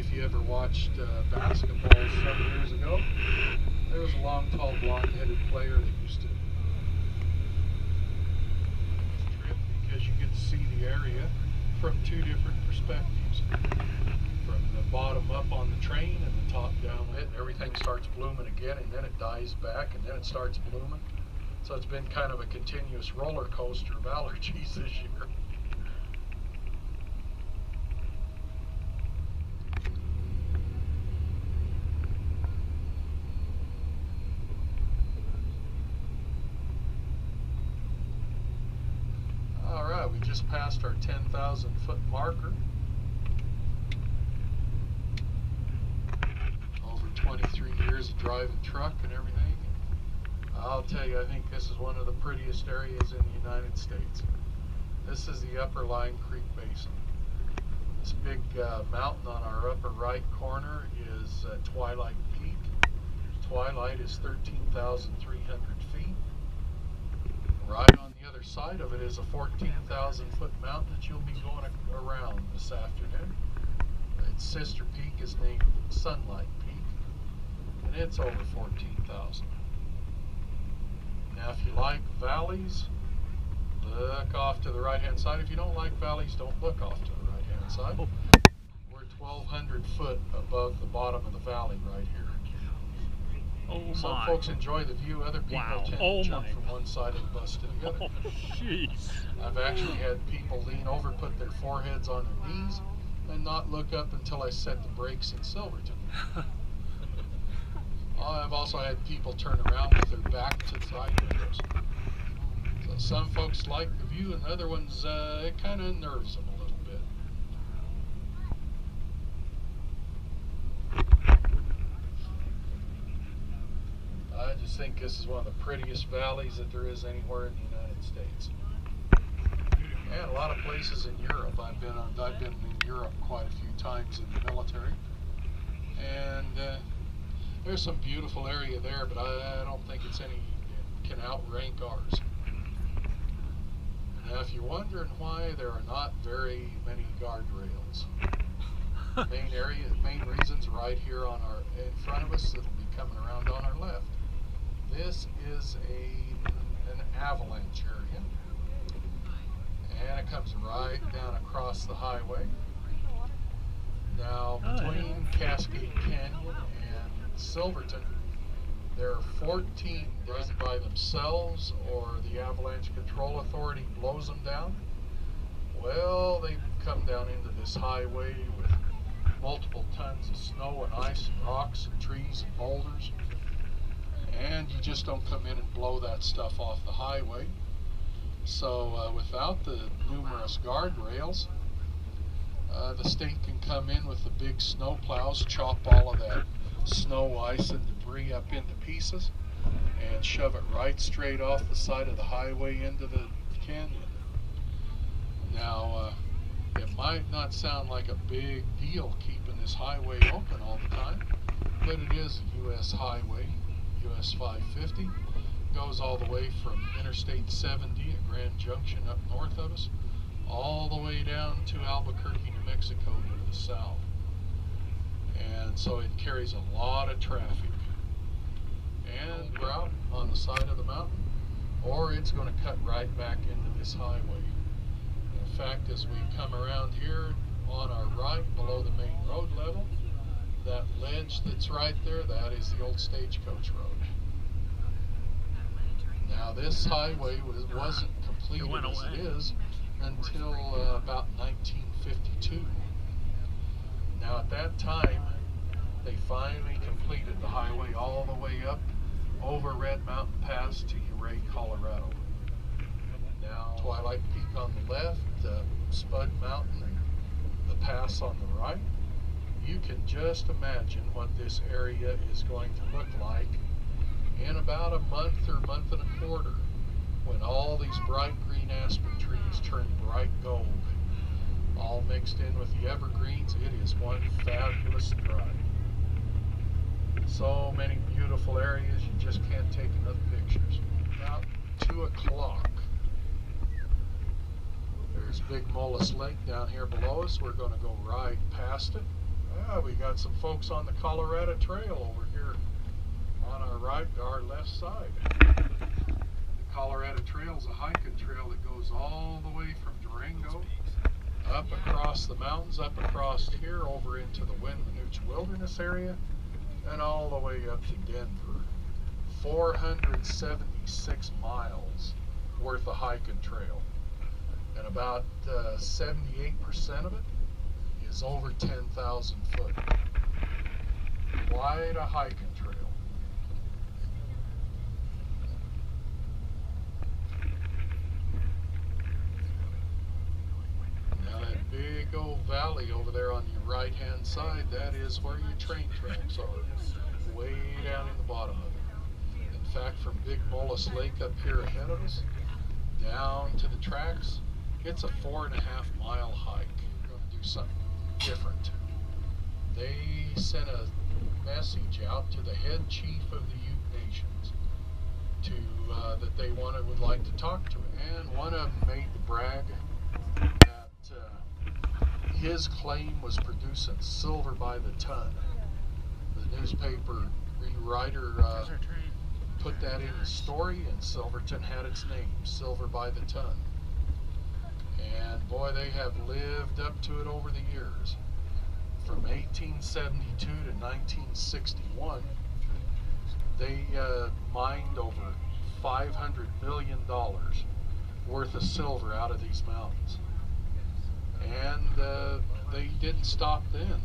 if you ever watched basketball several years ago, there was a long, tall, blonde-headed player that used to trip because you get to see the area from two different perspectives. From the bottom up on the train and the top down it, and everything starts blooming again, and then it dies back, and then it starts blooming. So it's been kind of a continuous roller coaster of allergies this year. All right, we just passed our 10,000 foot marker. Over 23 years of driving truck and everything. I'll tell you, I think this is one of the prettiest areas in the United States. This is the Upper Line Creek Basin. This big mountain on our upper right corner is Twilight Peak. Twilight is 13,300 feet. Right on the other side of it is a 14,000 foot mountain that you'll be going around this afternoon. Its sister peak is named Sunlight Peak, and it's over 14,000. Now, if you like valleys, look off to the right-hand side. If you don't like valleys, don't look off to the right-hand side. We're 1,200 foot above the bottom of the valley right here. Oh, Some folks enjoy the view. Other people tend to jump from one side of the bus to the other. Jeez. I've actually had people lean over, put their foreheads on their knees, and not look up until I set the brakes in Silverton. I've also had people turn around with their back to the side windows. So some folks like the view, and other ones, it kind of unnerves them a little bit. I just think this is one of the prettiest valleys that there is anywhere in the United States. And a lot of places in Europe. I've been in Europe quite a few times in the military, and there's some beautiful area there, but I don't think it can outrank ours. Now, if you're wondering why there are not very many guardrails, main reason's right here in front of us. It'll be coming around on our left. This is an avalanche area, and it comes right down across the highway. Now, between Cascade Canyon and Silverton, there are 14 does it by themselves or the Avalanche Control Authority blows them down. Well, they come down into this highway with multiple tons of snow and ice and rocks and trees and boulders, and you just don't come in and blow that stuff off the highway. So without the numerous guardrails, the state can come in with the big snow plows, chop all of that snow, ice, and debris up into pieces, and shove it right straight off the side of the highway into the canyon. Now, it might not sound like a big deal keeping this highway open all the time, but it is a U.S. highway, US 550. Goes all the way from Interstate 70 at Grand Junction up north of us, all the way down to Albuquerque, New Mexico to the south. And so it carries a lot of traffic. And we're out on the side of the mountain, or it's going to cut right back into this highway. In fact, as we come around here on our right, below the main road level, that ledge that's right there, that is the old stagecoach road. Now, this highway wasn't completed as it is until about 1952. Now, at that time, they finally completed the highway all the way up over Red Mountain Pass to Ouray, Colorado. Now, Twilight Peak on the left, Spud Mountain, and the pass on the right. You can just imagine what this area is going to look like in about a month or month and a quarter, when all these bright green aspen trees turn bright gold, all mixed in with the evergreens. It is one fabulous drive. So many beautiful areas, you just can't take enough pictures. About 2 o'clock. There's Big Mullis Lake down here below us. We're going to go right past it. Yeah, we got some folks on the Colorado Trail over here on our left side. The Colorado Trail is a hiking trail that goes all the way from Durango up across the mountains, up across here over into the Winooch Wilderness area, and all the way up to Denver. 476 miles worth of hiking trail, and about 78% of it is over 10,000 foot. Quite a hiking trail. Now that big old valley over there on your right hand side, that is where your train tracks are, way down in the bottom of it. In fact, from Big Mullis Lake up here ahead of us, down to the tracks, it's a 4.5 mile hike. We're going to do something different. They sent a message out to the head chief of the Ute Nations to that they would like to talk to him, and one of them made the brag that his claim was producing silver by the ton. The newspaper writer put that in the story, and Silverton had its name, Silver by the Ton. And boy, they have lived up to it over the years. From 1872 to 1961, they mined over $500 million worth of silver out of these mountains. And they didn't stop then.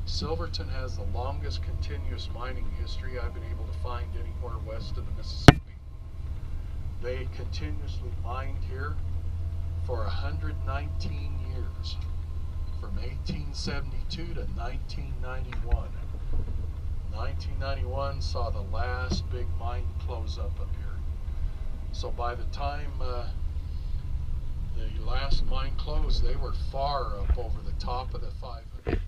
Silverton has the longest continuous mining history I've been able to find anywhere west of the Mississippi. They continuously mined here for 119 years, from 1872 to 1991. 1991 saw the last big mine close up here. So by the time the last mine closed, they were far up over the top of the 500.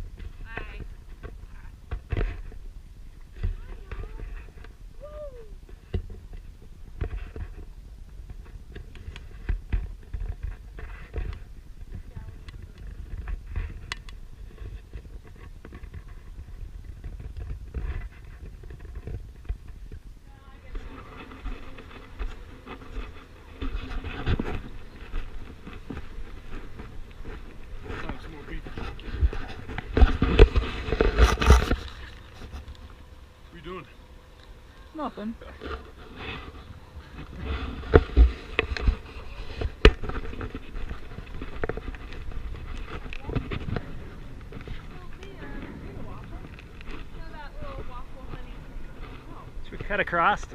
Nothing. Should we cut across?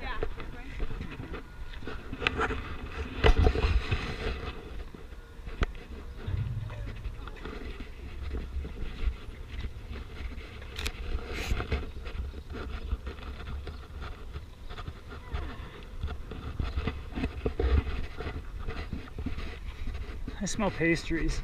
Yeah. I smell pastries.